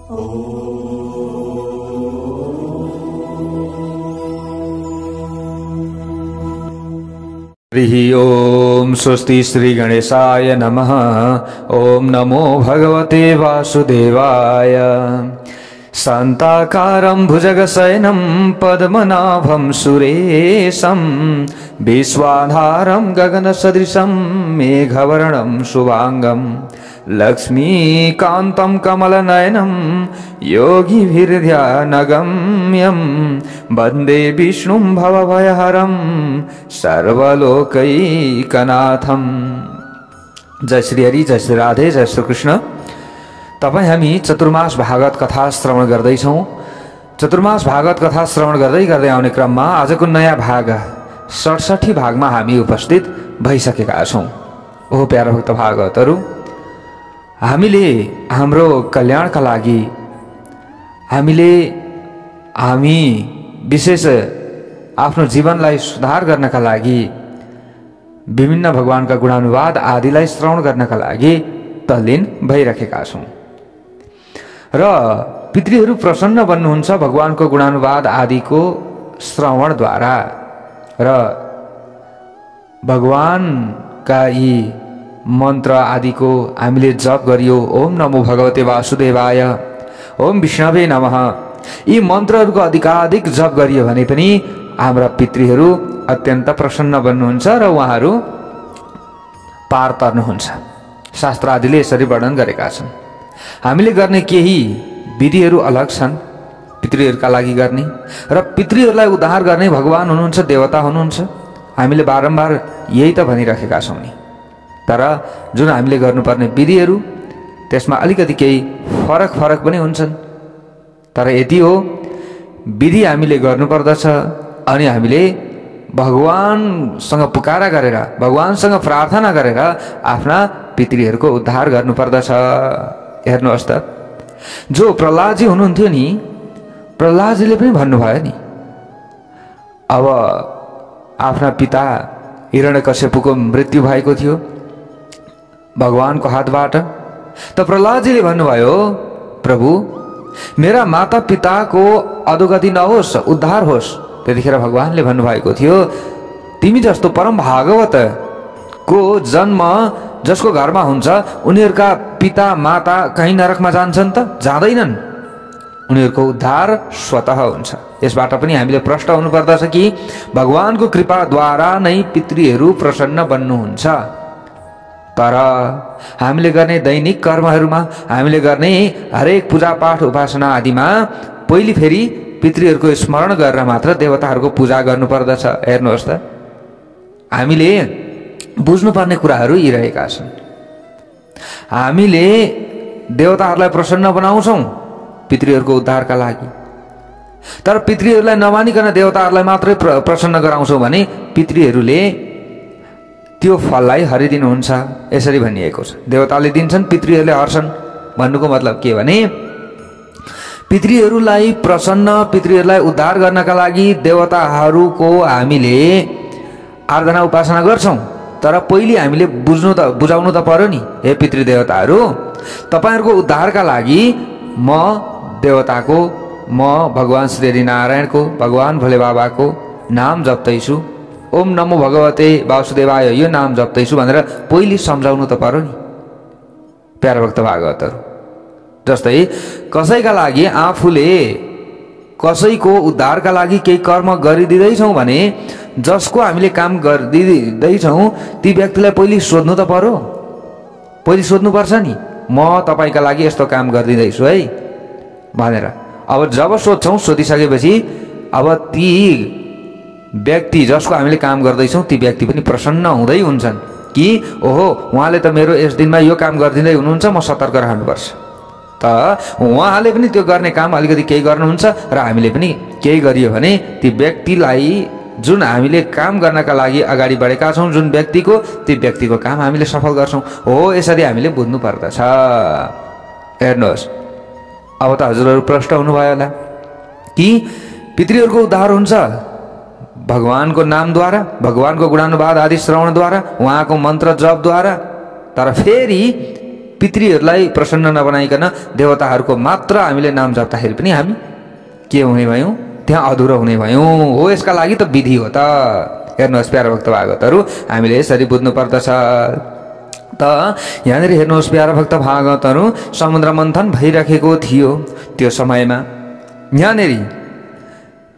ओम स्वस्ति श्री गणेशाय नमः। ओम नमो भगवते वासुदेवाय। शान्ताकारं भुजगशयनं पद्मनाभं सुरेशं विश्वाधारं गगनसदृशं मेघवर्णं शुभांगं लक्ष्मीकान्तं कमलनयनं योगिभिर्ध्यानगम्यं वन्दे विष्णुं भवभयहरं सर्वलोकैकनाथं। जय श्री हरि, जय श्री राधे, जय श्री कृष्ण। तपाईं हामी चतुर्मास भागवत कथा श्रवण गर्दैछौँ। चतुर्मास भागवत कथा श्रवण गर्दै गर्दै आउने क्रममा आजको नयाँ भाग 67 भागमा हामी उपस्थित भइसकेका छौँ। ओहो प्यारा भक्त भागवतहरू, हामीले हाम्रो कल्याणका लागि हामी विशेष आफ्नो जीवनलाई सुधार गर्नका लागि विभिन्न भगवानका गुणानुवाद आदिलाई श्रवण गर्नका लागि तल्लीन भइरहेका छौँ र पितृहरू प्रसन्न बन्नुहुन्छ भगवानको गुणानुवाद आदिको श्रवणद्वारा र भगवानका यी मन्त्र आदिको हामीले जप गरियो। ओम नमो भगवते वासुदेवाय, ओम विष्णवे नमः। यी मन्त्रहरूको अधिकाधिक जप गरियो भने पनि हाम्रा पितृहरू अत्यन्त प्रसन्न बन्नुहुन्छ र उहाँहरू पार तर्नुहुन्छ। शास्त्र आदिले यसरी वर्णन गरेका छन्। हामीले गर्ने केही विधिहरू अलग छन् पितृहरूका लागि गर्ने, र पितृहरूलाई उद्धार गर्ने भगवान हुनुहुन्छ, देवता हुनुहुन्छ। हामीले बारम्बार यही त भनिरहेका छौँ नि। तर जुन हामीले गर्नुपर्ने विधिहरू त्यसमा अलिकति केही फरक पनि हुन्छन्। तर यति हो, विधि हामीले गर्नुपर्दछ अनि हामीले भगवानसँग पुकारा गरेर, भगवानसँग प्रार्थना गरेर आफ्ना पितृहरूको उद्धार गर्नुपर्दछ। हेर्नुहोस् त, जो प्रहलादजी हुनुहुन्थ्यो नि, प्रहलादजीले पनि भन्नुभयो नि, अब आफ्ना पिता हिरण्यकश्यपको मृत्यु भएको थियो भगवानको हातबाट। त प्रहलादजीले भन्नुभयो, प्रभु मेरा माता पिताको अधोगति नहोस्, उद्धार होस्। त्यतिखेर भगवानले भन्नुभएको थियो, तिमी जस्तो परम भागवत को जन्म जसको घरमा हुन्छ उनीहरूका पिता माता कहीँ नरकमा जान्छन् त? जाँदैनन्। उनीहरूको उद्धार स्वतः हुन्छ। यसबाट पनि हामीले प्रष्ट हुनुपर्दछ कि भगवानको कृपाद्वारा नै पितृहरू प्रसन्न बन्नुहुन्छ। तर हामीले गर्ने दैनिक कर्महरूमा, हामीले गर्ने हरेक पूजापाठ उपासना आदिमा पहिले फेरि पितृहरूको स्मरण गरेर मात्र देवताहरूको पूजा गर्नुपर्दछ। हेर्नुहोस् त, हामीले बुझ्नुपर्ने कुराहरू यी रहेका छन्। हामीले देवताहरूलाई प्रसन्न बनाउँछौँ पितृहरूको उद्धारका लागि, तर पितृहरूलाई नमानिकन देवताहरूलाई मात्रै प्रसन्न गराउँछौँ भने पितृहरूले त्यो फललाई हरिदिनुहुन्छ। यसरी भनिएको छ, देवताले दिन्छन्, पितृहरूले हर्छन्। भन्नुको मतलब के भने पितृहरूलाई प्रसन्न, पितृहरूलाई उद्धार गर्नका लागि देवताहरूको हामीले आराधना उपासना गर्छौँ। तर पहिले हामीले बुझाउनु त पर्यो नि, हे पितृदेवताहरू, तपाईँहरूको उद्धारका लागि म देवताको, म भगवान श्री हरिनारायणको, भगवान भोले बाबाको नाम जप्दैछु। ओम नमो भगवते वासुदेवाय यो नाम जप्दैछु भनेर पहिले सम्झाउनु त पर्यो नि प्यारा भक्त भागवतहरू। जस्तै कसैका लागि आफूले कसैको उद्धारका लागि केही कर्म गरिदिँदैछौँ भने जसको हामीले काम गरिदिँदैछौँ ती व्यक्तिलाई पहिले सोध्नु त पर्यो, पहिले सोध्नुपर्छ नि, म तपाईँका लागि यस्तो काम गरिदिँदैछु है भनेर। अब जब सोध्छौँ, सोधिसकेपछि अब ती व्यक्ति जसको हामीले काम गर्दैछौँ ती व्यक्ति पनि प्रसन्न हुँदै हुन्छन् कि ओहो उहाँले त मेरो यस दिनमा यो काम गरिदिँदै हुनुहुन्छ, म सतर्क रहनुपर्छ। त उहाँले पनि त्यो गर्ने काम अलिकति केही गर्नुहुन्छ र हामीले पनि केही गरियो भने ती व्यक्तिलाई, जुन हामीले काम गर्नका लागि अगाडि बढेका छौँ जुन व्यक्तिको, ती व्यक्तिको काम हामीले सफल गर्छौँ। हो यसरी हामीले बुझ्नु पर्दछ। हेर्नुहोस्, अब त हजुरहरू प्रष्ट हुनुभयो होला कि पितृहरूको उद्धार हुन्छ भगवानको नामद्वारा, भगवानको गुणानुवाद आदि श्रवणद्वारा, उहाँको मन्त्र जपद्वारा। तर फेरि पितृहरूलाई प्रसन्न नबनाइकन देवताहरूको मात्र हामीले नाम जप्दाखेरि पनि हामी के हुने भयौँ? त्यहाँ अधुरो हुने भयौँ। हो, यसका लागि त विधि हो त। हेर्नुहोस् प्यारा भक्त भागवतहरू, हामीले यसरी बुझ्नु पर्दछ। त यहाँनिर हेर्नुहोस् प्यारा भक्त भागवतहरू, समुद्र मन्थन भइराखेको थियो त्यो समयमा। यहाँनिर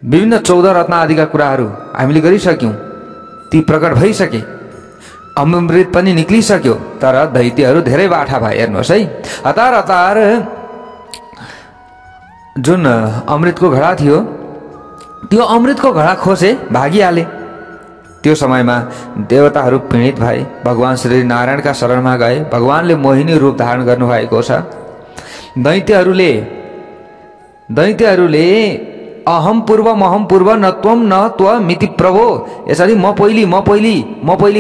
विभिन्न 14 रत्न आदिका कुराहरू हामीले गरिसक्यौँ, ती प्रकट भइसके, अमृत पनि निक्लिसक्यो। तर दैत्यहरू धेरै बाठा भए। हेर्नुहोस् है, हतार जुन अमृतको घडा थियो त्यो अमृतको घडा खोसे भागिहाले। त्यो समयमा देवताहरू पीडित भए, भगवान श्री नारायणका शरणमा गए। भगवानले मोहिनी रूप धारण गर्नुभएको छ। दैत्यहरूले अहम पूर्व न त्वम न त्वमिति प्रभो, यसरी म पहिली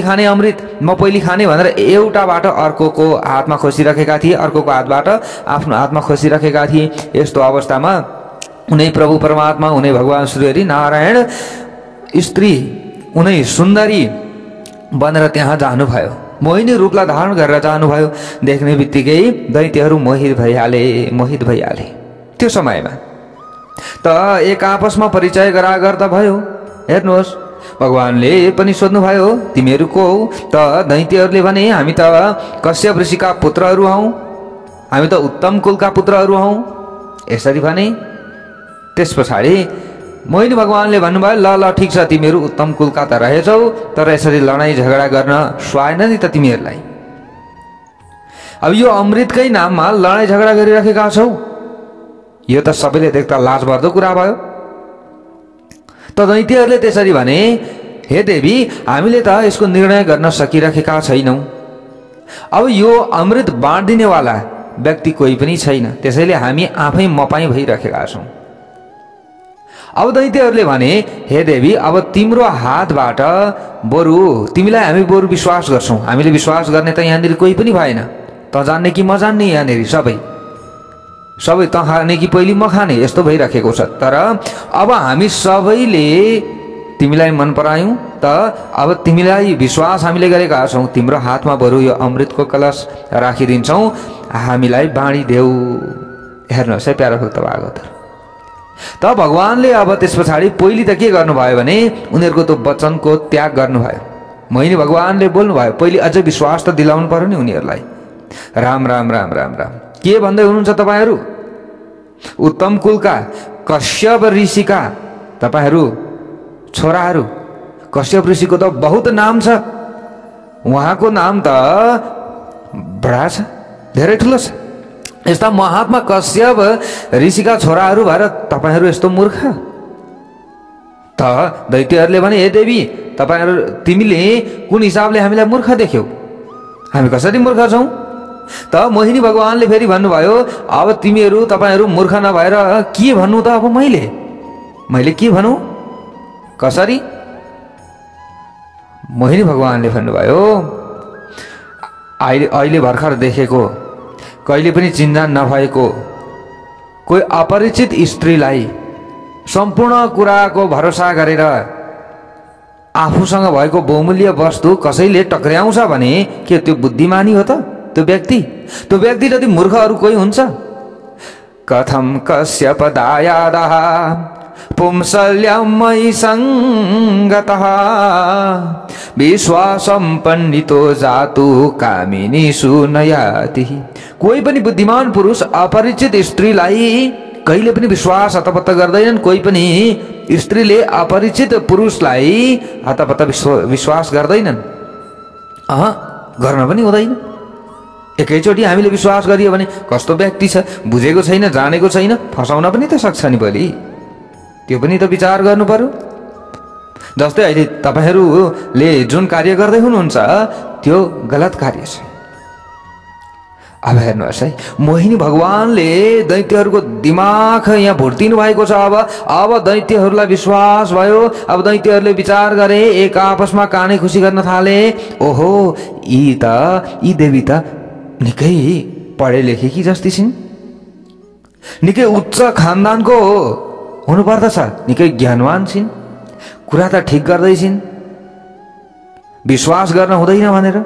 खाने अमृत, म पहिली खाने भनेर एउटाबाट अर्कोको हातमा खोसिराखेका थिए, अर्कोको हातबाट आफ्नो हातमा खोसिराखेका थिए। यस्तो अवस्थामा उनै प्रभु परमात्मा, उनै भगवान श्री हरि नारायण स्त्री, उनै सुन्दरी बनेर त्यहाँ जानुभयो, मोहिनी रूपलाई धारण गरेर जानुभयो। देख्ने बित्तिकै दैत्यहरू मोहित भइहाले। त्यो समयमा त एक आपसमा परिचय गरागर त भयो। हेर्नुहोस्, भगवानले पनि सोध्नुभयो, तिमीहरू को हौ? त दैत्यहरूले भने, हामी त कश्यप ऋषिका पुत्रहरू हौँ, हामी त उत्तम कुलका पुत्रहरू हौँ, यसरी भने। त्यस पछाडि मोहिनी भगवानले भन्नुभयो, ल ठिक छ, तिमीहरू उत्तम कुलका त रहेछौ, तर यसरी लडाइँ झगडा गर्न सुहाएन नि त तिमीहरूलाई। अब यो अमृतकै नाममा लडाइँ झगडा गरिराखेका छौ, यो त सबैले देख्दा लाजमर्दो कुरा भयो। त दैत्यहरूले त्यसरी भने, हे देवी, हामीले त यसको निर्णय गर्न सकिराखेका छैनौँ। अब यो अमृत बाँडिदिनेवाला व्यक्ति कोही पनि छैन, त्यसैले हामी आफै मपाई भइराखेका छौँ। अब दैत्यहरूले भने, हे देवी, अब तिम्रो हातबाट बरु तिमीलाई हामी बरु विश्वास गर्छौँ। हामीले विश्वास गर्ने त यहाँनिर कोही पनि भएन। त जान्ने कि म जान्ने, यहाँनिर सबै त खाने कि पहिले म खाने, यस्तो भइराखेको छ। तर अब हामी सबैले तिमीलाई मन परायौँ, त अब तिमीलाई विश्वास हामीले गरेका छौँ। तिम्रो हातमा बरु यो अमृतको कलश राखिदिन्छौँ, हामीलाई बाँडिदेऊ। हेर्नुहोस् है प्यारा भक्त भागवतहरू, त भगवानले अब त्यस पछाडि पहिले त के गर्नुभयो भने उनीहरूको त्यो वचनको त्याग गर्नुभयो। मोहिनी भगवानले बोल्नुभयो, पहिले अझै विश्वास त दिलाउनु पर्यो नि उनीहरूलाई। राम राम राम राम राम, के भन्दै हुनुहुन्छ तपाईँहरू? उत्तम कुलका कश्यप ऋषिका तपाईँहरू छोराहरू, कश्यप ऋषिको त बहुत नाम छ, उहाँको नाम त बडा छ, धेरै ठुलो छ। यस्ता महात्मा कश्यप ऋषिका छोराहरू भएर तपाईँहरू यस्तो मूर्ख? त दैत्यहरूले भने, हे देवी, तिमीले कुन हिसाबले हामीलाई मूर्ख देख्यौ? हामी कसरी मूर्ख छौँ? त मोहिनी भगवानले फेरि भन्नुभयो, अब तपाईँहरू मूर्ख नभएर के भन्नु त? अब मैले के भनौँ? कसरी? मोहिनी भगवानले भन्नुभयो, अहिले भर्खर देखेको, कहिले पनि चिन्जान नभएको कोही अपरिचित स्त्रीलाई सम्पूर्ण कुराको भरोसा गरेर आफूसँग भएको बहुमूल्य वस्तु कसैले टक्र्याउँछ भने के त्यो बुद्धिमानी हो त? त्यो व्यक्ति जति मूर्ख अरू कोही हुन्छ? कथम कश्यप दायादः पुंसल्यमयि संगतः विश्वासं पण्डितो जातु कामिनीषु नयाति। कोही पनि बुद्धिमान पुरुष अपरिचित स्त्रीलाई कहिले पनि विश्वास हतपत्त गर्दैनन्। कोही पनि स्त्रीले अपरिचित पुरुषलाई हतपत्त विश्वास गर्दैनन्। गर्न पनि हुँदैन। एकैचोटि हामीले विश्वास गरियो भने कस्तो व्यक्ति छ, बुझेको छैन, जानेको छैन, फसाउन पनि त सक्छ नि भोलि। त्यो पनि त विचार गर्नु पर्यो। जस्तै अहिले तपाईहरूले जुन कार्य गर्दै हुनुहुन्छ त्यो गलत कार्य छ। अब हेर्नुहोस् है, मोहिनी भगवानले दैत्यहरूको दिमाग यहाँ भुटिनु भएको छ। अब दैत्यहरूलाई विश्वास भयो। अब दैत्यहरूले विचार गरे, एक आपसमा काने खुसी गर्न थाले। ओहो, यी देवी त निकै पढे लेखेकी जस्ती छिन्, निकै उच्च खानदानको हुनुपर्दछ, निकै ज्ञानवान छिन्, कुरा त ठिक गर्दैछिन्, विश्वास गर्न हुँदैन भनेर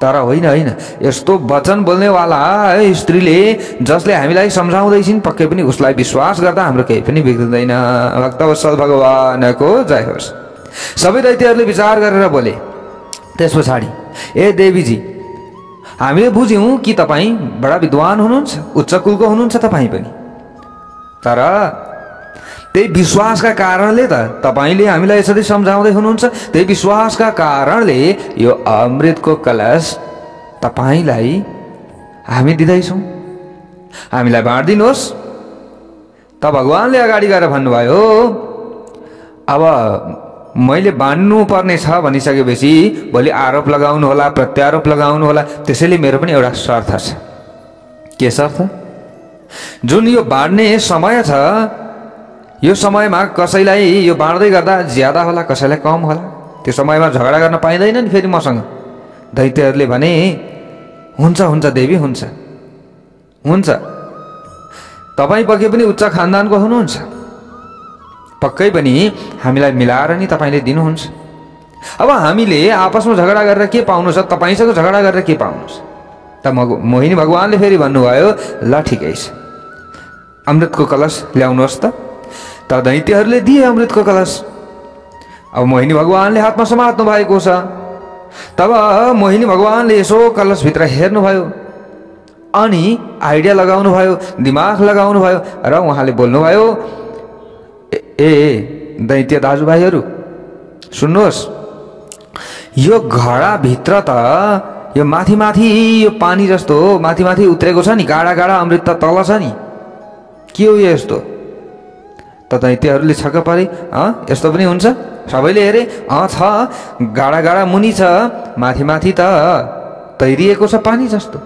तर होइन होइन, यस्तो वचन बोल्नेवाला स्त्रीले जसले हामीलाई सम्झाउँदैछिन् पक्कै पनि उसलाई विश्वास गर्दा हाम्रो केही पनि बिग्रिँदैन। भक्तवत्सल भगवानको जय होस्। सबै दैत्यहरूले विचार गरेर बोले। त्यस पछाडि ए देवीजी, हामीले बुझ्यौँ कि तपाईँ बडा विद्वान हुनुहुन्छ, उच्च कुलको हुनुहुन्छ तपाईँ पनि, तर त्यही विश्वासका कारणले त तपाईँले हामीलाई यसरी सम्झाउँदै हुनुहुन्छ। त्यही विश्वासका कारणले यो अमृतको कलश तपाईँलाई हामी दिँदैछौँ, हामीलाई बाँडिदिनुहोस्। त भगवानले अगाडि गएर भन्नुभयो, अब मैले बाँड्नु पर्ने छ भनिसकेपछि भोलि आरोप लगाउनु होला, प्रत्यारोप लगाउनु होला, त्यसैले मेरो पनि एउटा शर्त छ। के शर्त? जुन यो बाँड्ने समय छ, यो समयमा कसैलाई यो बाँड्दै गर्दा ज्यादा होला, कसैलाई कम होला, त्यो समयमा झगडा गर्न पाइँदैन नि फेरि मसँग। दैत्यहरूले भने हुन्छ हुन्छ देवी, हुन्छ हुन्छ, तपाईँ पक्कै पनि उच्च खानदानको हुनुहुन्छ, पक्कै पनि हामीलाई मिलाएर नि तपाईँले दिनुहुन्छ। अब हामीले आपसमा झगडा गरेर के पाउनु छ, तपाईँसँग झगडा गरेर के पाउनु छ? त मोहिनी भगवानले फेरि भन्नुभयो, ल ठिकै छ, अमृतको कलश ल्याउनुहोस् त। दैत्यहरूले दिए अमृतको कलश। अब मोहिनी भगवानले हातमा समात्नु भएको छ। तब मोहिनी भगवानले यसो कलशभित्र हेर्नुभयो अनि आइडिया लगाउनु भयो, दिमाग लगाउनु भयो र उहाँले बोल्नुभयो, ए दैत्य दाजुभाइहरू सुन्नुहोस्, यो घडाभित्र त यो माथि माथि यो पानी जस्तो माथि माथि उत्रेको छ नि, गाडा गाडा अमृत त तल छ नि, के हो यस्तो? त दैत्यहरूले छक्क परे, यस्तो पनि हुन्छ? सबैले हेरे, छ, गाडा गाडा मुनि छ, माथि माथि त तैरिएको छ पानी जस्तो।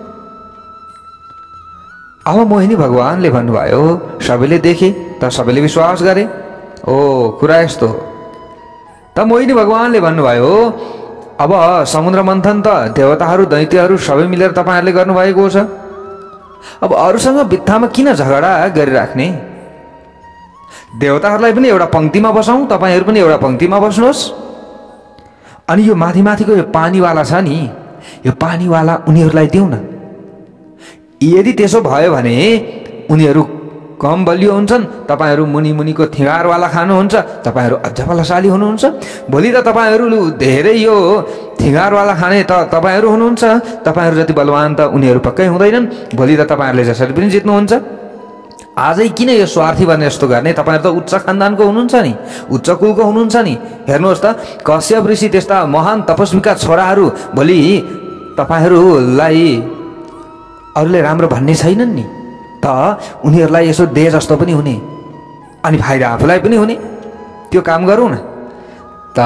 अब मोहिनी भगवानले भन्नुभयो, सबैले देखे त सबैले विश्वास गरे, ओ कुरा यस्तो हो। त मोहिनी भगवानले भन्नुभयो, अब समुद्र मन्थन त देवताहरू दैत्यहरू सबै मिलेर तपाईँहरूले गर्नुभएको छ, अब अरूसँग बित्थामा किन झगडा गरिराख्ने? देवताहरूलाई पनि एउटा पंक्तिमा बसाउँ, तपाईँहरू पनि एउटा पंक्तिमा बस्नुहोस्, अनि यो माथि माथिको यो पानीवाला छ नि, यो पानीवाला उनीहरूलाई दिउँ न। यदि त्यसो भयो भने उनीहरू कम बलियो हुन्छन्, तपाईँहरू मुनि मुनिको थिगारवाला खानुहुन्छ, तपाईँहरू अझ बलशाली हुनुहुन्छ। भोलि त तपाईँहरू धेरै यो थिगारवाला खाने त तपाईँहरू हुनुहुन्छ, तपाईँहरू जति बलवान त उनीहरू पक्कै हुँदैनन्। भोलि त तपाईँहरूले जसरी पनि जित्नुहुन्छ। आजै किन यो स्वार्थी भने जस्तो गर्ने? तपाईँहरू त उच्च खानदानको हुनुहुन्छ नि, उच्च कुलको हुनुहुन्छ नि। हेर्नुहोस् त, कश्यप ऋषि त्यस्ता महान तपस्वीका छोराहरू भोलि तपाईँहरूलाई अरूले राम्रो भन्ने छैनन् नि, त उनीहरूलाई यसो दे जस्तो पनि हुने अनि फाइदा आफूलाई पनि हुने, त्यो काम गरौँ न। त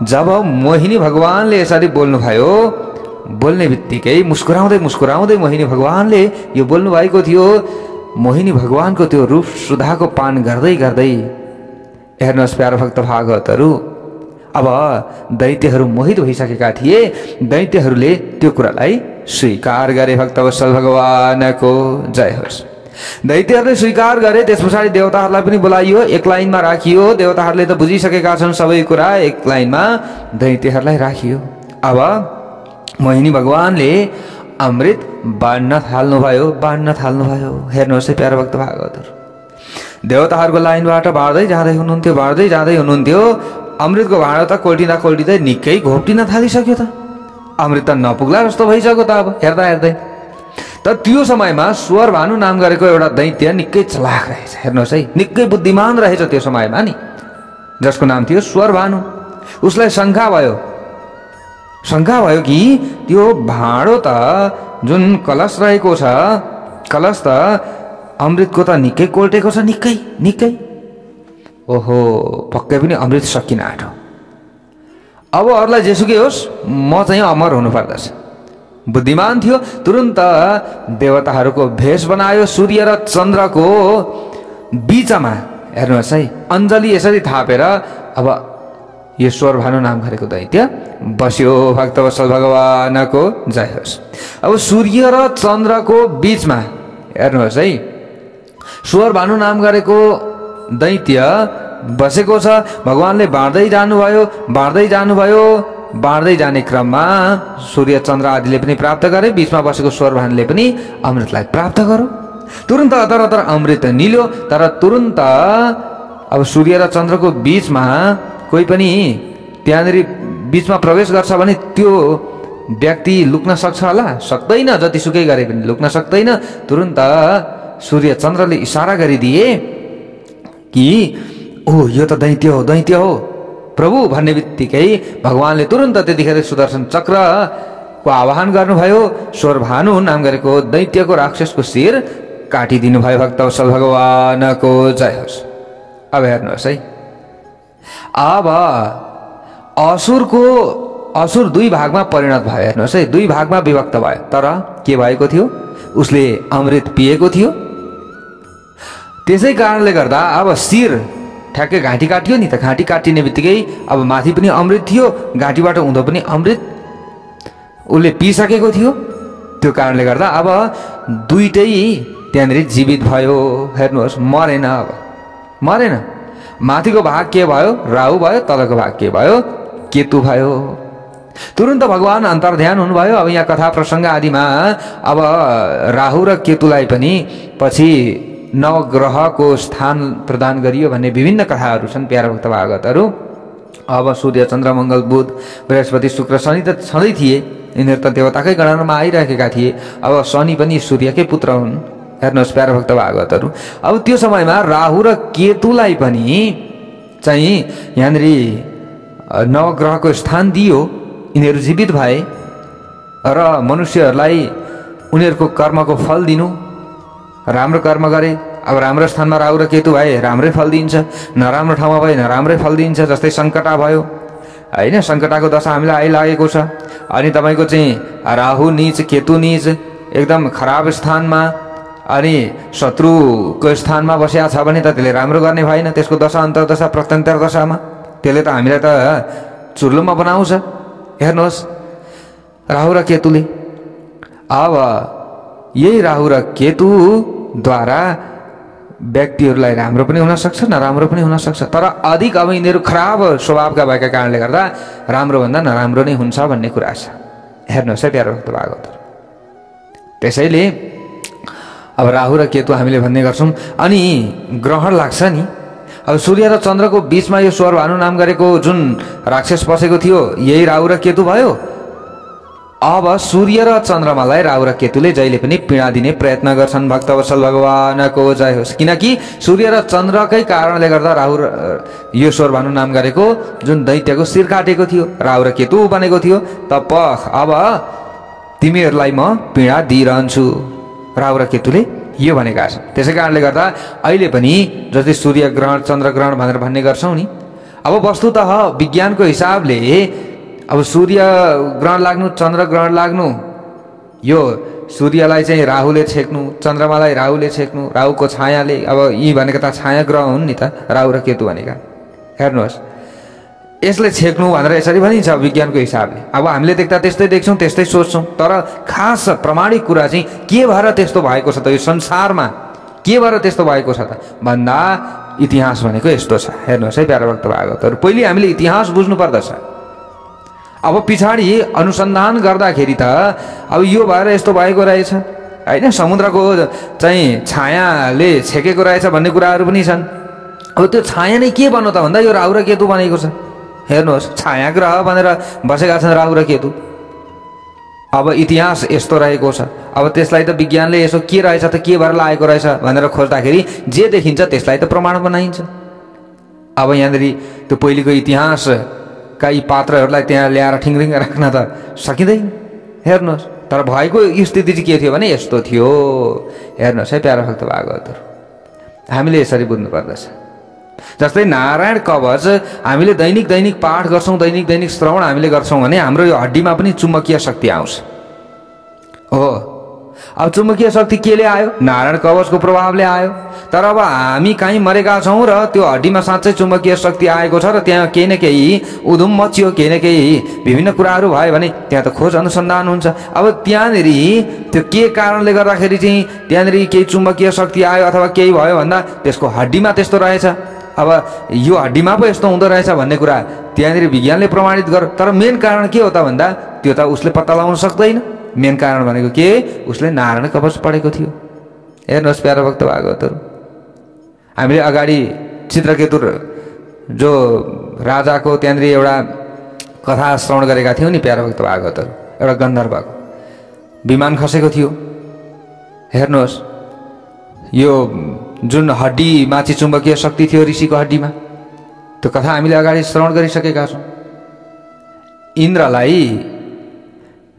जब मोहिनी भगवानले यसरी बोल्नुभयो, बोल्ने बित्तिकै मुस्कुराउँदै मुस्कुराउँदै मोहिनी भगवानले यो बोल्नु भएको थियो। मोहिनी भगवानको त्यो रूप सुधाको पान गर्दै गर्दै हेर्नुहोस् प्यारो भक्त भागवतहरू, अब दैत्यहरू मोहित भइसकेका थिए। दैत्यहरूले त्यो कुरालाई स्वीकार गरे। भक्तवत्सल भगवानको जय होस्। दैत्यहरूले स्वीकार गरे। त्यस पछाडि देवताहरूलाई पनि बोलाइयो, एक लाइनमा राखियो। देवताहरूले त बुझिसकेका छन् सबै कुरा, एक लाइनमा दैत्यहरूलाई राखियो। अब मोहिनी भगवानले अमृत बाँड्न थाल्नुभयो, बाँड्न थाल्नुभयो। हेर्नुहोस् है प्यारो भक्त भागवतहरू, देवताहरूको लाइनबाट बाँड्दै जाँदै हुनुहुन्थ्यो, बाँड्दै जाँदै हुनुहुन्थ्यो। अमृतको भाँडो त कोल्टिँदा कोल्टिँदै निकै घोप्टिन थालिसक्यो त, अमृत त नपुग्ला जस्तो भइसक्यो त अब हेर्दा हेर्दै। त त्यो समयमा स्वर भानु नाम गरेको एउटा दैत्य निकै चलाक रहेछ। हेर्नुहोस् है, निकै बुद्धिमान रहेछ त्यो समयमा नि, जसको नाम थियो स्वर भानु। उसलाई शङ्का भयो कि त्यो भाँडो त जुन कलश रहेको छ, कलश त अमृतको त निकै कोल्टेको छ, निकै निकै। ओहो, पक्कै पनि अमृत सकिन आँट्यो। अब अरूलाई जेसुकै होस्, म चाहिँ अमर हुनुपर्दछ। बुद्धिमान थियो, तुरुन्त देवताहरूको भेष बनायो। सूर्य र चन्द्रको बीचमा हेर्नुहोस् है, अञ्जली यसरी थापेर अब यो स्वर भानु नाम गरेको दैत्य बस्यो। भक्तवत्सल भगवानको जय होस्। अब सूर्य र चन्द्रको बीचमा हेर्नुहोस् है, स्वर भानु नाम गरेको दैत्य बसेको छ। भगवानले बाँड्दै जानुभयो, बाँड्दै जानुभयो। बाँड्दै जाने क्रममा सूर्य चन्द्र आदिले पनि प्राप्त गरे, बीचमा बसेको स्वरभानुले पनि अमृतलाई प्राप्त गर्यो। तुरुन्त अतर अतर अमृत निल्यो। तर तुरुन्त अब सूर्य र चन्द्रको बीचमा कोही पनि त्यहाँनिर बीचमा प्रवेश गर्छ भने त्यो व्यक्ति लुक्न सक्छ होला? सक्दैन। जतिसुकै गरे पनि लुक्न सक्दैन। तुरुन्त सूर्य चन्द्रले इसारा गरिदिए कि ओ यो त दैत्य हो, दैत्य हो प्रभु भन्ने बित्तिकै भगवानले तुरुन्त त्यतिखेर सुदर्शन चक्रको आह्वान गर्नुभयो। स्वरभानु नाम गरेको दैत्यको राक्षसको शिर काटिदिनु भयो। भक्तवत्सल भगवानको जय होस्। अब हेर्नुहोस् है, अब असुर दुई भागमा परिणत भयो। हेर्नुहोस् है, दुई भागमा विभक्त भयो। तर के भएको थियो? उसले अमृत पिएको थियो। त्यसै कारणले गर्दा अब शिर ठ्याक्कै घाँटी काटियो नि त। घाँटी काटिने बित्तिकै अब माथि पनि अमृत थियो, घाँटीबाट हुँदो पनि अमृत उसले पिइसकेको थियो। त्यो कारणले गर्दा अब दुईटै त्यहाँनिर जीवित भयो। हेर्नुहोस्, मरेन। अब मरेन। माथिको भाग के भयो? राहु भयो। तलको भाग के भयो? केतु भयो। तुरुन्त भगवान अन्तर्ध्यान हुनुभयो। अब यहाँ कथा प्रसङ्ग आदिमा अब राहु र केतुलाई पनि पछि नवग्रहको स्थान प्रदान गरियो भन्ने विभिन्न कथाहरू छन् प्यारा भक्त भागवतहरू। अब सूर्य चन्द्र मङ्गल बुध बृहस्पति शुक्र शनि त छँदै थिए। यिनीहरू त देवताकै गणनामा आइरहेका थिए। अब शनि पनि सूर्यकै पुत्र हुन्। हेर्नुहोस् प्यारा भक्त भागवतहरू, अब त्यो समयमा राहु र केतुलाई पनि चाहिँ यहाँनिर नवग्रहको स्थान दियो। यिनीहरू जीवित भए र मनुष्यहरूलाई उनीहरूको कर्मको फल दिनु। राम्रो कर्म गरे, अब राम्रो स्थानमा राहु र केतु भए राम्रै फल दिन्छ, नराम्रो ठाउँमा भए नराम्रै फल दिन्छ। जस्तै सङ्कटा भयो होइन, सङ्कटाको दशा हामीलाई आइलागेको छ। अनि तपाईँको चाहिँ राहु नीच केतु नीच एकदम खराब स्थानमा अनि शत्रुको स्थानमा बसेको छ भने त त्यसले राम्रो गर्ने भएन। त्यसको दशा अन्तर्दशा प्रत्यन्तर दशामा त्यसले त हामीलाई त चुर्लुममा बनाउँछ। हेर्नुहोस् राहु र केतुले। अब यही राहु र केतुद्वारा व्यक्तिहरूलाई राम्रो पनि हुनसक्छ, नराम्रो पनि हुनसक्छ। तर अधिक अब यिनीहरू खराब स्वभावका भएका कारणले गर्दा राम्रोभन्दा नराम्रो नै हुन्छ भन्ने कुरा छ। हेर्नुहोस् है प्यारो भक्त भागवत। त्यसैले अब राहु र केतु हामीले भन्ने गर्छौँ। अनि ग्रहण लाग्छ नि, अब सूर्य र चन्द्रको बीचमा यो स्वरभानु नाम गरेको जुन राक्षस बसेको थियो यही राहु र केतु भयो। अब सूर्य र चन्द्रमालाई राहु र केतुले जहिले पनि पीडा दिने प्रयत्न गर्छन्। भक्तवत्सल भगवानको जय होस्। किनकि सूर्य र चन्द्रकै कारणले गर्दा राहु र यो स्वरभानु नाम गरेको जुन दैत्यको शिर काटेको थियो, राहु र केतु बनेको थियो। त अब तिमीहरूलाई म पीडा दिइरहन्छु, राहु र केतुले यो भनेका छन्। त्यसै कारणले गर्दा अहिले पनि जस्तै सूर्य ग्रहण चन्द्र ग्रहण भनेर भन्ने गर्छौँ नि, अब वस्तुतः विज्ञानको हिसाबले अब सूर्य ग्रहण लाग्नु चन्द्र ग्रहण लाग्नु यो सूर्यलाई चाहिँ राहुले छेक्नु, चन्द्रमालाई राहुले छेक्नु, राहुको छायाले। अब यी भनेका त छाया ग्रह हुन् नि त राहु र केतु भनेका। हेर्नुहोस् यसले छेक्नु भनेर यसरी भनिन्छ विज्ञानको हिसाबले। अब हामीले देख्दा त्यस्तै देख्छौँ, त्यस्तै सोच्छौँ। तर खास प्रमाणिक कुरा चाहिँ के भएर त्यस्तो भएको छ त? यो संसारमा के भएर त्यस्तो भएको छ त भन्दा इतिहास भनेको यस्तो छ। हेर्नुहोस् है प्यारो भक्त भागवतहरू, पहिले हामीले इतिहास बुझ्नु पर्दछ। अब पछाडि अनुसन्धान गर्दाखेरि त अब यो भएर यस्तो भएको रहेछ होइन, समुद्रको चाहिँ छायाले छेकेको रहेछ भन्ने कुराहरू पनि छन्। अब त्यो छाया नै के भन्नु त भन्दा यो राहु र केतु बनेको छ। हेर्नुहोस् छाया ग्रह भनेर बसेका छन् राहु र केतु। अब इतिहास यस्तो रहेको छ। अब त्यसलाई त विज्ञानले यसो के रहेछ त के भएर लागेको रहेछ भनेर खोज्दाखेरि जे देखिन्छ त्यसलाई त प्रमाण बनाइन्छ। अब यहाँनिर त्यो पहिलेको इतिहासका यी पात्रहरूलाई त्यहाँ ल्याएर ठिङ्रिङ राख्न त सकिँदैन। हेर्नुहोस् तर भएको स्थिति चाहिँ के थियो भने यस्तो थियो। हेर्नुहोस् है प्यारो भक्त भागवतहरू, हामीले यसरी बुझ्नु पर्दछ। जस्तै नारायण कवच हामीले दैनिक दैनिक पाठ गर्छौँ, दैनिक दैनिक श्रवण हामीले गर्छौँ भने हाम्रो यो हड्डीमा पनि चुम्बकीय शक्ति आउँछ हो। अब चुम्बकीय शक्ति केले आयो? नारायण कवचको प्रभावले आयो। तर अब हामी कहीँ मरेका छौँ र त्यो हड्डीमा साँच्चै चुम्बकीय शक्ति आएको छ र त्यहाँ केही न केही उधुम मच्यो, केही न केही विभिन्न कुराहरू भयो भने त्यहाँ त खोज अनुसन्धान हुन्छ। अब त्यहाँनिर त्यो के कारणले गर्दाखेरि चाहिँ त्यहाँनिर केही चुम्बकीय शक्ति आयो अथवा केही भयो भन्दा त्यसको हड्डीमा त्यस्तो रहेछ। अब यो हड्डीमा पो यस्तो हुँदो रहेछ भन्ने कुरा त्यहाँनिर विज्ञानले प्रमाणित गर। तर मेन कारण के हो त भन्दा त्यो त उसले पत्ता लगाउन सक्दैन। मेन कारण भनेको के, उसले नारायण कवच पढेको थियो। हेर्नुहोस् प्यारो भक्त भागवतहरू, हामीले अगाडि चित्रकेतु जो राजाको त्यहाँनिर एउटा कथा श्रवण गरेका थियौँ नि प्यारो भक्त भागवतहरू। एउटा गन्धर्वको विमान खसेको थियो। हेर्नुहोस् यो जुन हड्डी माथि चुम्बकीय शक्ति थियो ऋषिको हड्डीमा, त्यो कथा हामीले अगाडि श्रवण गरिसकेका छौँ। इन्द्रलाई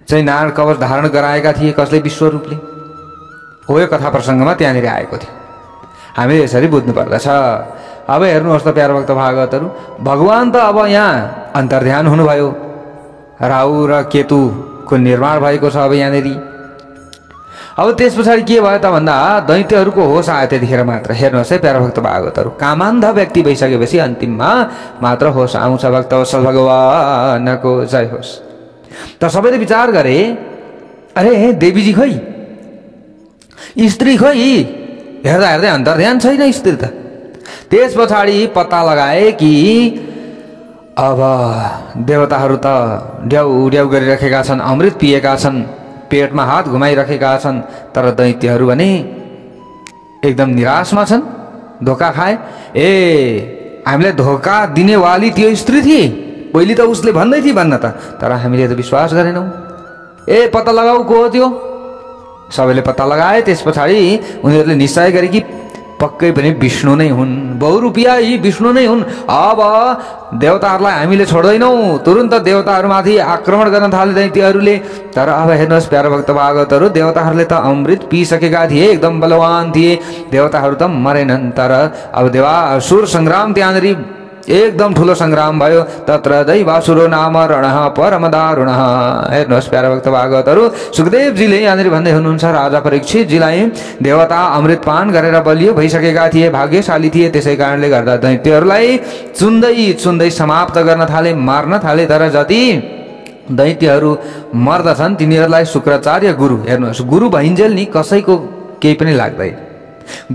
चाहिँ नारायण कवच धारण गराएका थिए कसले, विश्वरूपले। हो यो कथा प्रसङ्गमा त्यहाँनिर आएको थियो। हामीले यसरी बुझ्नु पर्दछ। अब हेर्नुहोस् त प्यारो भक्त भागवतहरू, भगवान त अब यहाँ अन्तर्ध्यान हुनुभयो, राहु र केतुको निर्माण भएको छ अब यहाँनिर। अब त्यस पछाडि के भयो त भन्दा दैत्यहरूको होस आयो त्यतिखेर मात्र। हेर्नुहोस् है प्यारो भक्त भागवतहरू, कामान्ध व्यक्ति भइसकेपछि अन्तिममा मात्र होस आउँछ। भक्तवत्सल भगवानको जय होस्। त सबैले विचार गरे, अरे देवीजी खोइ, स्त्री खोइ, हेर्दा हेर्दै अन्तर्ध्यान छैन स्त्री त। त्यस पछाडि पत्ता लगाए कि अब देवताहरू त ड्याउ ड्याउ गरिरहेका छन्, अमृत पिएका छन्, पेटमा हात घुमाइरहेका छन्। तर दैत्यहरू भने एकदम निराशमा छन्, धोका खाए। ए हामीलाई धोका दिनेवाली त्यो स्त्री थिए, पहिले त उसले भन्दै थिए भन्न त, तर हामीले त विश्वास गरेनौँ। ए पत्ता लगाऊ को हो त्यो। सबैले पत्ता लगाए। त्यस पछाडि उनीहरूले निश्चय गरे कि पक्कै पनि विष्णु नै हुन्, बहुरूपिया यी विष्णु नै हुन्। अब देवताहरूलाई हामीले छोड्दैनौँ। तुरुन्त देवताहरूमाथि आक्रमण गर्न थाले दैत्यहरूले। तर अब हेर्नुहोस् प्यारो भक्त भागवतहरू, देवताहरूले त अमृत पिइसकेका थिए, एकदम बलवान थिए, देवताहरू त मरेनन्। तर अब देवासुर सङ्ग्राम त्यहाँनिर एकदम ठुलो सङ्ग्राम भयो। तत्र दैवासुरो नाम रणः परम दारुणः। हेर्नुहोस् प्यारो भक्त भागवतहरू, सुखदेवजीले यहाँनिर भन्दै हुनुहुन्छ राजा परीक्षितजीलाई देवता अमृतपान गरेर बलियो भइसकेका थिए, भाग्यशाली थिए। त्यसै कारणले गर्दा दैत्यहरूलाई चुन्दै समाप्त गर्न थाले, मार्न थाले। तर जति दैत्यहरू मर्दछन् तिनीहरूलाई शुक्राचार्य गुरु, हेर्नुहोस् गुरु भइन्जेल नि कसैको केही पनि लाग्दैन।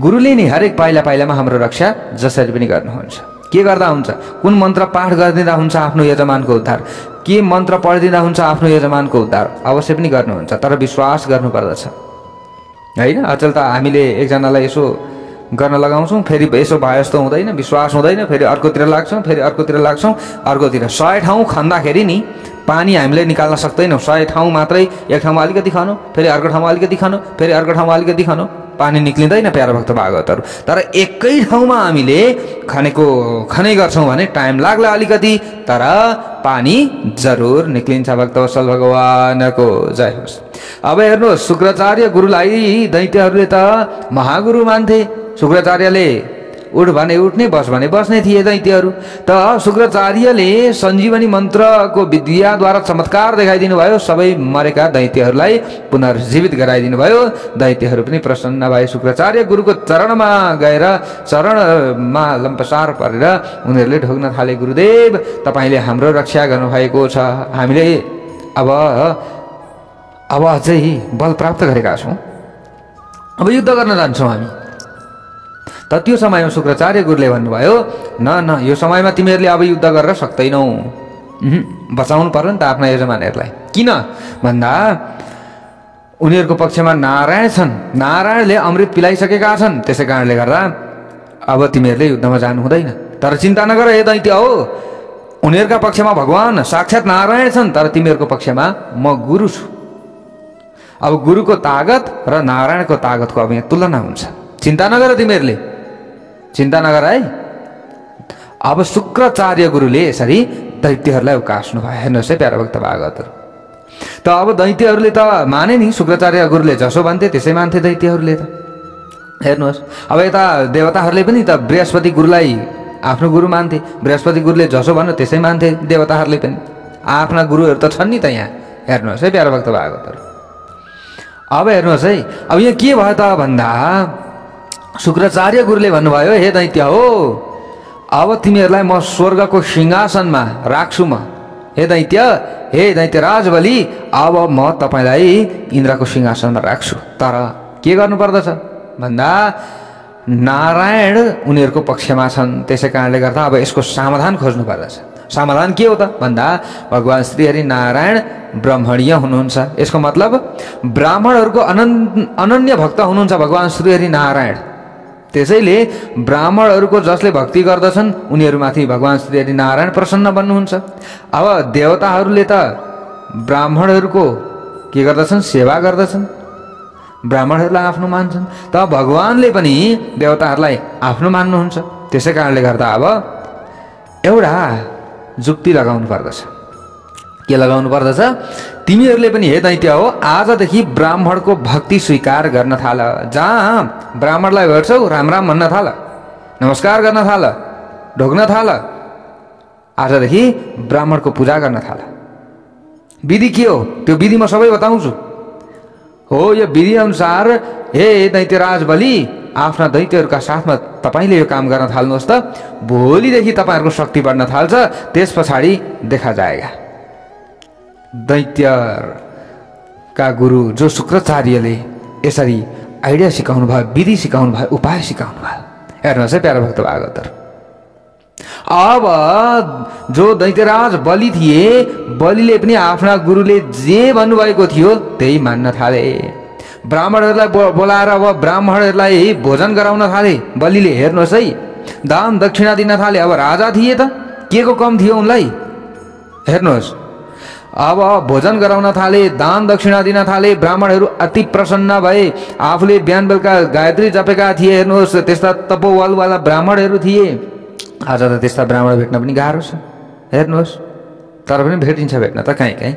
गुरुले नि हरेक पाइला पाइलामा हाम्रो रक्षा जसरी पनि गर्नुहुन्छ। के गर्दा हुन्छ, कुन मन्त्र पाठ गरिदिँदा हुन्छ आफ्नो यजमानको उद्धार, के मन्त्र पढिदिँदा हुन्छ आफ्नो यजमानको उद्धार, अवश्य पनि गर्नुहुन्छ। तर विश्वास गर्नुपर्दछ होइन। अचेल त हामीले एकजनालाई यसो गर्न लगाउँछौँ, फेरि यसो भए जस्तो हुँदैन, विश्वास हुँदैन, फेरि अर्कोतिर लाग्छौँ, फेरि अर्कोतिर लाग्छौँ, अर्कोतिर 100 ठाउँ खन्दाखेरि नि पानी हामीले निकाल्न सक्दैनौँ। 100 ठाउँ मात्रै, एक ठाउँमा अलिकति खानु, फेरि अर्को ठाउँमा अलिकति खानु, फेरि अर्को ठाउँमा अलिकति खानु, पानी निक्लिँदैन प्यारो भक्त भागवतहरू। तर एकै ठाउँमा हामीले खनै गर्छौँ भने टाइम लाग्ला अलिकति, तर पानी जरुर निक्लिन्छ। भक्तवत्सल भगवानको जय होस्। अब हेर्नुहोस्, शुक्राचार्य गुरुलाई दैत्यहरूले त महागुरु मान्थे। शुक्राचार्यले उठ भने उठ्ने, बस भने बस्ने थिए दैत्यहरू। त शुक्राचार्यले सञ्जीवनी मन्त्रको विद्याद्वारा चमत्कार देखाइदिनु भयो, सबै मरेका दैत्यहरूलाई पुनर्जीवित गराइदिनु भयो। दैत्यहरू पनि प्रसन्न भए। शुक्राचार्य गुरुको चरणमा गएर चरणमा लम्पसार परेर उनीहरूले ढोग्न थाले, गुरुदेव तपाईँले हाम्रो रक्षा गर्नुभएको छ, हामीले अब अझै बल प्राप्त गरेका छौँ, अब युद्ध गर्न जान्छौँ हामी। त त्यो समयमा शुक्राचार्य गुरुले भन्नुभयो, न यो समयमा तिमीहरूले अब युद्ध गरेर सक्दैनौ, बचाउनु पर्यो नि त आफ्ना यजमानहरूलाई। किन भन्दा उनीहरूको पक्षमा नारायण छन्, नारायणले अमृत पिलाइसकेका छन्। त्यसै कारणले गर्दा अब तिमीहरूले युद्धमा जानु हुँदैन। तर चिन्ता नगर हे दैत्य हो, उनीहरूका पक्षमा भगवान साक्षात् नारायण छन्, तर तिमीहरूको पक्षमा म गुरु छु। अब गुरुको तागत र नारायणको तागतको अब यहाँ तुलना हुन्छ। चिन्ता नगर तिमीहरूले, चिन्ता नगर है। अब शुक्राचार्य गुरुले यसरी दैत्यहरूलाई उकास्नु भयो। हेर्नुहोस् है प्यारो भक्त भागवतहरू, त अब दैत्यहरूले त माने नि, शुक्राचार्य गुरुले जसो भन्थे त्यसै मान्थे दैत्यहरूले त। हेर्नुहोस् अब यता देवताहरूले पनि त बृहस्पति गुरुलाई आफ्नो गुरु मान्थे, बृहस्पति गुरुले जसो भन्यो त्यसै मान्थे देवताहरूले पनि। आफ्ना गुरुहरू त छन् नि त यहाँ। हेर्नुहोस् है प्यारो भक्त भागवतहरू, अब हेर्नुहोस् है, अब यहाँ के भयो त भन्दा शुक्राचार्य गुरुले भन्नुभयो, हे दैत्य हो, अब तिमीहरूलाई म स्वर्गको सिंहासनमा राख्छु म। हे दैत्य राजबली, अब म तपाईँलाई इन्द्रको सिंहासनमा राख्छु। तर के गर्नुपर्दछ भन्दा नारायण उनीहरूको पक्षमा छन्। त्यसै कारणले गर्दा अब यसको समाधान खोज्नु पर्दछ। समाधान के हो त भन्दा भगवान श्रीहरि नारायण ब्रह्मणीय हुनुहुन्छ। यसको मतलब ब्राह्मणहरूको अनन्य भक्त हुनुहुन्छ भगवान श्रीहरि नारायण। त्यसैले ब्राह्मणहरूको जसले भक्ति गर्दछन् उनीहरूमाथि भगवान श्रीहरि नारायण प्रसन्न बन्नुहुन्छ। अब देवताहरूले त ब्राह्मणहरूको के गर्दछन्? सेवा गर्दछन्, ब्राह्मणहरूलाई आफ्नो मान्छन्। त भगवानले पनि देवताहरूलाई आफ्नो मान्नुहुन्छ। त्यसै कारणले गर्दा अब एउटा जुक्ति लगाउनु पर्दछ। के लगाउनु पर्दछ? तिमीहरूले पनि हे दैत्य हो, आजदेखि ब्राह्मणको भक्ति स्वीकार गर्न थाल। जहाँ ब्राह्मणलाई भेट्छौ राम राम भन्न थाल, नमस्कार गर्न थाल, ढोग्न थाल। आजदेखि ब्राह्मणको पूजा गर्न थाल। विधि के हो त्यो विधि म सबै बताउँछु। हो यो विधि अनुसार हे दैत्यराज बलि आफ्ना दैत्यहरूका साथमा तपाईले यो काम गर्न थाल्नुहोस् त। भोलिदेखि तपाईहरुको शक्ति बढ्न थाल्छ। त्यस पछाडि देखा जाएगा। दैत्यका गुरु जो शुक्राचार्यले यसरी आइडिया सिकाउनु भयो, विधि सिकाउनु भयो, उपाय सिकाउनु भयो। हेर्नुहोस् है प्यारा भक्त भागवतहरु। अब जो दैत्यराज बलि थिए, बलिले पनि आफ्ना गुरुले जे भन्नुभएको थियो त्यही मान्न थाले। ब्राह्मणहरूलाई बोलाएर अब ब्राह्मणहरूलाई भोजन गराउन थाले बलिले। हेर्नुहोस् है, दान दक्षिणा दिन थाले। अब राजा थिए त के को कम थियो उनलाई? हेर्नुहोस्, अब भोजन गराउन थाले, दान दक्षिणा दिन थाले। ब्राह्मणहरू अति प्रसन्न भए। आफूले बिहान बेलुका गायत्री जपेका थिए। हेर्नुहोस्, त्यस्ता तपोवलवाला ब्राह्मणहरू थिए। आज त त्यस्ता ब्राह्मण भेट्न पनि गाह्रो छ। हेर्नुहोस्, तर पनि भेटिन्छ भेट्न त कहीँ कहीँ।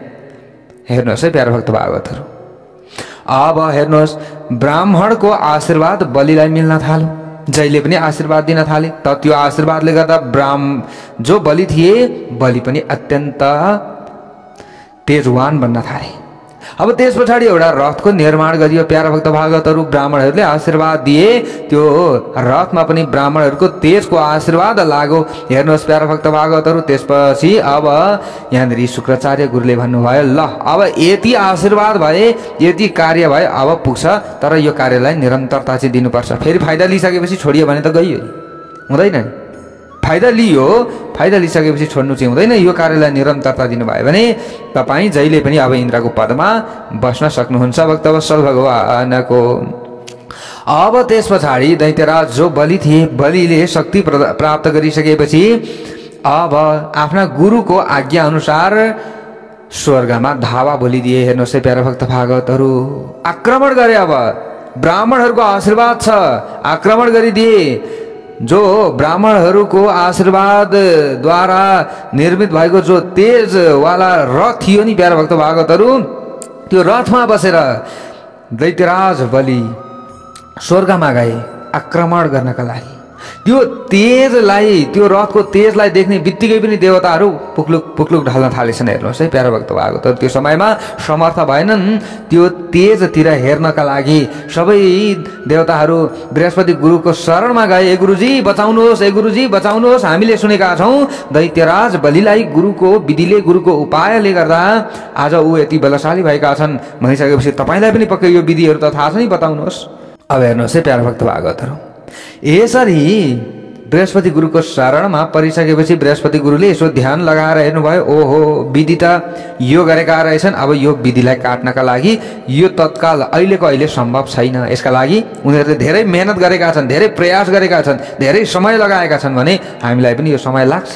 हेर्नुहोस् है प्यारा भक्त भागवतहरु। अब हेर्नुहोस्, ब्राह्मणको आशीर्वाद बलिलाई मिल्न थाल्यो। जहिले पनि आशीर्वाद दिन थाले। त त्यो आशीर्वादले गर्दा जो बलि थिए, बलि पनि अत्यन्त तेजवान बन्न थाले। अब त्यस पछाडि एउटा रथको निर्माण गरियो। प्यारा भक्त भागवतहरु, ब्राह्मणहरूले आशीर्वाद दिए। त्यो रथमा पनि ब्राह्मणहरूको तेजको आशीर्वाद लाग्यो। हेर्नुहोस् प्यारा भक्त भागवतहरु, त्यसपछि अब यहाँनिर शुक्राचार्य गुरुले भन्नुभयो, ल अब यति आशीर्वाद भए, यति कार्य भए, अब पुग्छ। तर यो कार्यलाई निरन्तरता चाहिँ दिनुपर्छ। फेरि फाइदा लिइसकेपछि छोडियो भने त गइयो, हुँदैन नि। फाइदा लिइसकेपछि छोड्नु चाहिँ हुँदैन। यो कार्यलाई निरन्तरता दिनुभयो भने तपाईँ जहिले पनि अब इन्द्रको पदमा बस्न सक्नुहुन्छ भक्तवत्सल भगवानको। अब त्यस पछाडि दैत्यराज जो बलि थिए, बलिले शक्ति प्राप्त गरिसकेपछि अब आफ्ना गुरुको आज्ञा अनुसार स्वर्गमा धावा बोलिदिए। हेर्नुहोस् है प्यारा भक्त भागवतहरु, आक्रमण गरे। अब ब्राह्मणहरूको आशीर्वाद छ, आक्रमण गरिदिए। जो ब्राह्मणहरूको आशीर्वादद्वारा निर्मित भएको जो तेजवाला रथ थियो नि प्यारा भक्त भागवतहरु, त्यो रथमा बसेर दैत्यराज बलि स्वर्गमा गए आक्रमण गर्नका लागि। त्यो तेजलाई, त्यो रथको तेजलाई देख्ने बित्तिकै पनि देवताहरू पुक्लुक पुक्लुक ढल्न थालेछन्। हेर्नुहोस् है प्यारा भक्त भागवतहरु, त्यो समयमा समर्थ भएनन् त्यो तेजतिर हेर्नका लागि। सबै देवताहरू बृहस्पति गुरुको शरणमा गए। ए गुरुजी बचाउनुहोस्, ए गुरुजी बचाउनुहोस्, हामीले सुनेका छौँ दैत्यराज बलिलाई गुरुको विधिले, गुरुको उपायले गर्दा आज ऊ यति बलशाली भएका छन् भनिसकेपछि तपाईलाई पनि पक्कै यो विधिहरू त थाहा छ नि, बताउनुहोस्। अब हेर्नुहोस् है प्यारा भक्त भागवतहरु, यसरी बृहस्पति गुरुको शरणमा परिसकेपछि बृहस्पति गुरुले यसो ध्यान लगाएर हेर्नुभयो, ओहो विधि त यो गरेका रहेछन्। अब यो विधिलाई काट्नका लागि यो तत्काल अहिलेको अहिले सम्भव छैन। यसका लागि उनीहरूले धेरै मेहनत गरेका छन्, धेरै प्रयास गरेका छन्, धेरै समय लगाएका छन् भने हामीलाई पनि यो समय लाग्छ।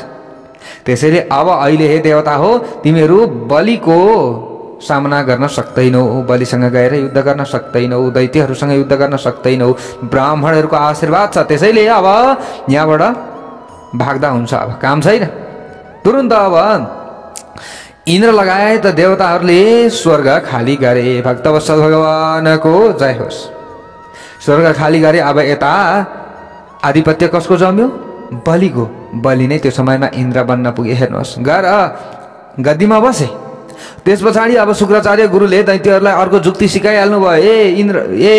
त्यसैले अब अहिले हे देवता हो, तिमीहरू बलिको सामना गर्न सक्दैनौ, बलिसँग गएर युद्ध गर्न सक्दैनौ, दैत्यहरूसँग युद्ध गर्न सक्दैनौ। ब्राह्मणहरूको आशीर्वाद छ, त्यसैले अब यहाँबाट भाग्दा हुन्छ। अब काम छैन। तुरुन्त अब इन्द्र लगायत देवताहरूले स्वर्ग खाली गरे। भक्तवत्सल भगवानको जय होस्। स्वर्ग खाली गरे। अब यता आधिपत्य कसको जम्यो? बलिको। बलि नै त्यो समयमा इन्द्र बन्न पुगे। हेर्नुहोस्, गएर गद्दीमा बसे। त्यस पछाडि अब शुक्राचार्य गुरुले दैत्यहरूलाई अर्को जुक्ति सिकाइहाल्नु भयो। ए इन्द्र, ए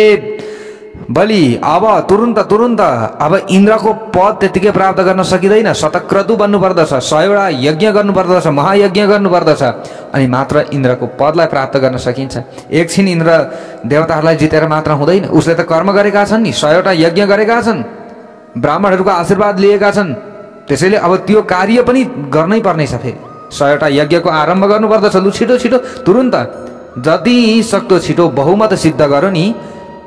बलि अब तुरुन्त अब इन्द्रको पद त्यतिकै प्राप्त गर्न सकिँदैन, शतक्रतु बन्नु पर्दछ, 100वटा यज्ञ गर्नु पर्दछ, महायज्ञ गर्नु पर्दछ, अनि मात्र इन्द्रको पदलाई प्राप्त गर्न सकिन्छ। एकछिन इन्द्र देवताहरूलाई जितेर मात्र हुँदैन, उसले त कर्म गरेका छन् नि, 100वटा यज्ञ गरेका छन्, ब्राह्मणहरूको आशीर्वाद लिएका छन्, त्यसैले अब त्यो कार्य पनि गर्नै पर्नेछ। फेरि 100वटा यज्ञको आरम्भ गर्नुपर्दछ। लु छिटो छिटो तुरुन्त, जति सक्दो छिटो बहुमत सिद्ध गरौँ नि,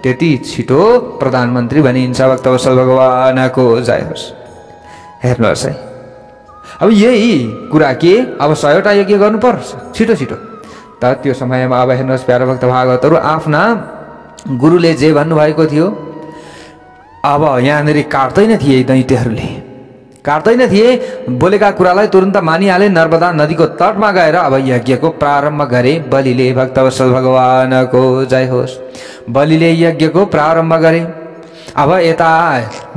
त्यति छिटो प्रधानमन्त्री बनिन्छ। भक्तवत्सल भगवानको जय होस्। हेर्नुहोस् है, अब यही कुरा के अब 100वटा यज्ञ गर्नुपर्छ छिटो छिटो। त त्यो समयमा अब हेर्नुहोस् प्यारो भक्त भागवतहरू, आफ्ना गुरुले जे भन्नुभएको थियो अब यहाँनिर काट्दैन थिए, दैत्यहरूले काट्दैन थिए, बोलेका कुरालाई तुरन्त मानिहाले। नर्मदा नदीको तटमा गएर अब यज्ञको प्रारम्भ गरे बलिले। भक्तवत्सल भगवानको जय होस्। बलिले यज्ञको प्रारम्भ गरे। अब यता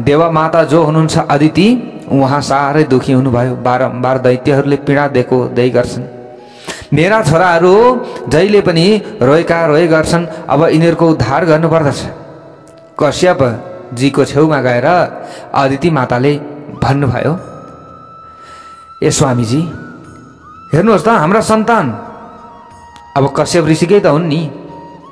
देवमाता जो हुनुहुन्छ अदिति, उहाँ साह्रै दुखी हुनुभयो। बारम्बार दैत्यहरूले पीडा दिए गर्छन्। मेरा छोराहरू जहिले पनि रोए गर्छन्, अब यिनीहरूको उद्धार गर्नुपर्दछ। कश्यप जीको छेउमा गएर अदिति माताले भन्नुभयो, ए स्वामीजी हेर्नुहोस् त, हाम्रा सन्तान अब कश्यप ऋषिकै त हुन् नि।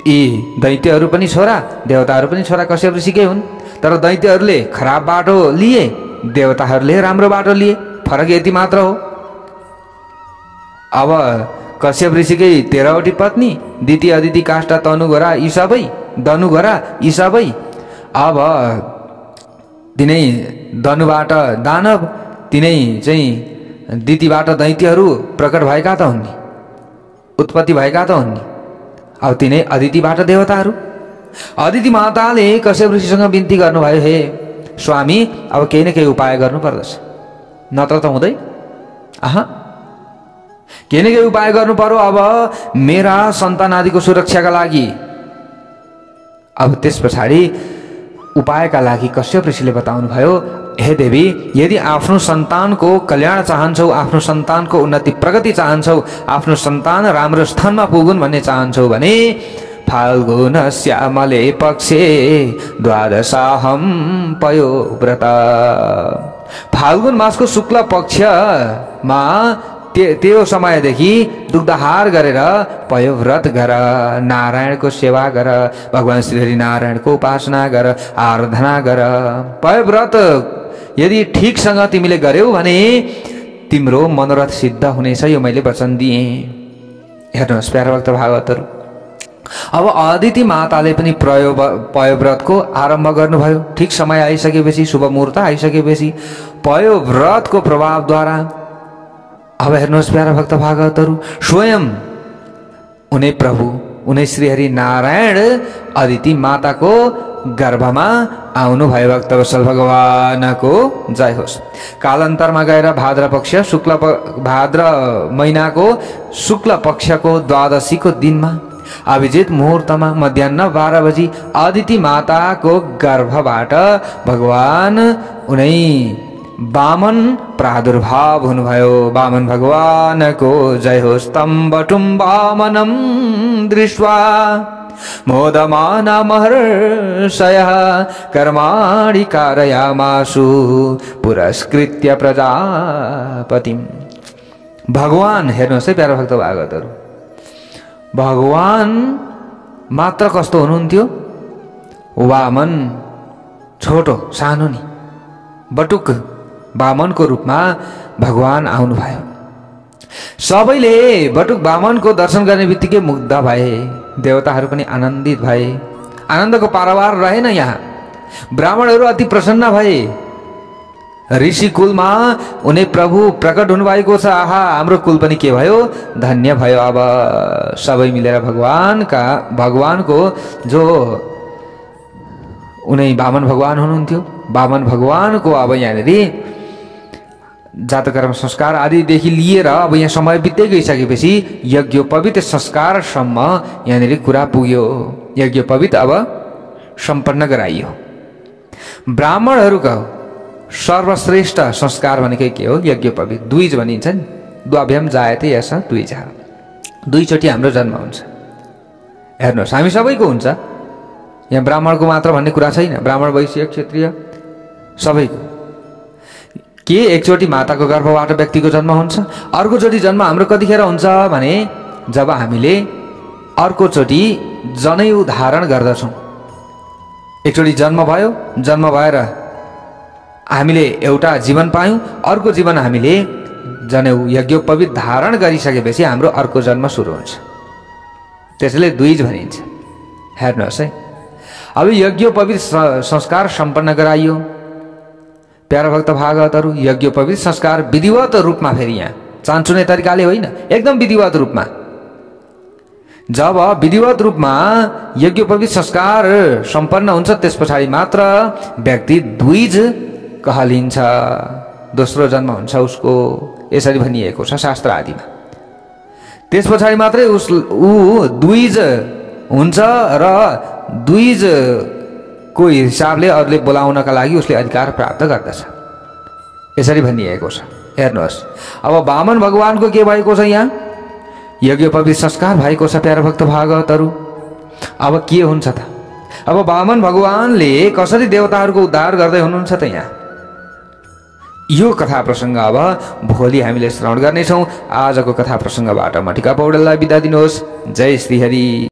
यी दैत्यहरू पनि छोरा, देवताहरू पनि छोरा कश्यप ऋषिकै हुन्। तर दैत्यहरूले खराब बाटो लिए, देवताहरूले राम्रो बाटो लिए, फरक यति मात्र हो। अब कश्यप ऋषिकै 13वटी पत्नी, दिति अदिति काष्ठा तनुघोरा यी दनुघोरा यी सबै अब तिनै दनुबाट दानव, तिनै चाहिँ दितिबाट दैत्यहरू प्रकट भएका त हुन् नि, उत्पत्ति भएका त हुन् नि। अब तिनै अदितिबाट देवताहरू। अदिति माताले कश्यप ऋषिसँग बिन्ती गर्नुभयो, हे स्वामी अब केही न केही उपाय गर्नुपर्दछ, नत्र त हुँदैन। केही न केही उपाय गर्नु पर्यो अब मेरा सन्तान आदिको सुरक्षाका लागि। अब त्यस पछाडि उपायका लागि कश्यप ऋषिले बताउनु भयो, हे देवी, यदि आफ्नो सन्तानको कल्याण चाहन्छौ, आफ्नो सन्तानको उन्नति प्रगति चाहन्छौ, आफ्नो सन्तान राम्रो स्थानमा पुगुन् भन्ने चाहन्छौ भने फाल्गुन श्यामले पक्षे द्वादशाहम पयो व्रत। फाल्गुन मासको शुक्ल पक्षमा त्यो समयदेखि दुग्धाहार गरेर पयोव्रत गर, नारायणको सेवा गर, भगवान श्री नारायणको उपासना गर, आराधना गर। पयोव्रत यदि ठिकसँग तिमीले गर्यौ भने तिम्रो मनोरथ सिद्ध हुनेछ, यो मैले वचन दिएँ। हेर्नुहोस् प्यारा भक्त भागवतहरू, अब अदिति माताले पनि पयोव्रतको आरम्भ गर्नुभयो। ठिक समय आइसकेपछि, शुभ मुहूर्त आइसकेपछि पयोव्रतको प्रभावद्वारा अब हेर्नुहोस् प्यारा भक्त भागवतहरू, स्वयं उनै प्रभु, उनै श्रीहरि नारायण अदिति माताको गर्भमा आउनु भयो। भक्तवत्सल भगवानको जय होस्। कालान्तरमा गएर भाद्र महिनाको शुक्ल पक्षको द्वादशीको दिनमा अभिजित मुहूर्तमा मध्याह 12 बजी अदिति माताको गर्भबाट भगवान उनै वामन प्रादुर्भाव हुनुभयो। वामन भगवानको जय होस्। तं वटुं वामनं दृष्ट्वा मोदमाना महर्षयः कर्माणि कारयामासु पुरस्कृत्य प्रजापतिम्। भगवान हेर्नुहोस् है प्यारा भक्त भागवतहरू, भगवान मात्र कस्तो हुनुहुन्थ्यो? वामन, छोटो सानो नि, बटुक वामनको रूपमा भगवान आउनुभयो। सबैले बटुक वामनको दर्शन गर्ने बित्तिकै मुग्ध भए। देवताहरू पनि आनन्दित भए। आनन्दको पारावार रहेन। यहाँ ब्राह्मणहरू अति प्रसन्न भए। ऋषि कुलमा उनी प्रभु प्रकट हुनुभएको छ। आहा, हाम्रो कुल पनि के भयो? धन्य भयो। अब सबै मिलेर भगवानको जो उनी वामन भगवान हुनुहुन्थ्यो, वामन भगवानको अब यहाँनिर जातकर्म संस्कार आदिदेखि लिएर अब यहाँ समय बित्दै गइसकेपछि यज्ञोपवीत संस्कारसम्म यहाँनिर कुरा पुग्यो। यज्ञोपवीत अब सम्पन्न गराइयो। ब्राह्मणहरूको सर्वश्रेष्ठ संस्कार भनेकै के हो? यज्ञोपवीत। द्विज भनिन्छ नि, द्वाभ्याम जायते यस द्विज। दुईचोटि हाम्रो जन्म हुन्छ। हेर्नुहोस्, हामी सबैको हुन्छ। यहाँ ब्राह्मणको मात्र भन्ने कुरा छैन, ब्राह्मण वैश्य क्षत्रिय सबैको। के एकचोटि माताको गर्भबाट व्यक्तिको जन्म हुन्छ? अर्कोचोटि जन्म हाम्रो कतिखेर हुन्छ भने जब हामीले अर्कोचोटि जनेऊ धारण गर्दछौँ। एकचोटि जन्म भयो, जन्म भएर हामीले एउटा जीवन पायौँ, अर्को जीवन हामीले जनेऊ यज्ञोपवीत धारण गरिसकेपछि हाम्रो अर्को जन्म सुरु हुन्छ। त्यसैले द्विज भनिन्छ। हेर्नुहोस् है, अब यज्ञोपवीत संस्कार सम्पन्न गराइयो। प्यारा भक्त भागवतहरू, यज्ञोपवीत संस्कार विधिवत रूपमा, फेरि यहाँ चान्चुने तरिकाले होइन, एकदम विधिवत रूपमा। जब विधिवत रूपमा यज्ञोपवीत संस्कार सम्पन्न हुन्छ त्यस पछाडि मात्र व्यक्ति द्विज कहलिन्छ, दोस्रो जन्म हुन्छ उसको, यसरी भनिएको छ शास्त्र आदिमा। त्यस पछाडि मात्रै ऊ द्विज हुन्छ र द्विजको हिसाबले अरूले बोलाउनका लागि उसले अधिकार प्राप्त गर्दछ, यसरी भनिएको छ। हेर्नुहोस्, अब वामन भगवानको के भएको छ? यहाँ यज्ञोपवीत संस्कार भएको छ प्यारा भक्त भागवतहरू। अब के हुन्छ त? अब वामन भगवानले कसरी देवताहरूको उद्धार गर्दै हुनुहुन्छ त? यहाँ यो कथा प्रसङ्ग अब भोलि हामीले श्रवण गर्नेछौँ। आजको कथा प्रसङ्गबाट म टिका पौडेललाई बिदा दिनुहोस्। जय श्री हरि।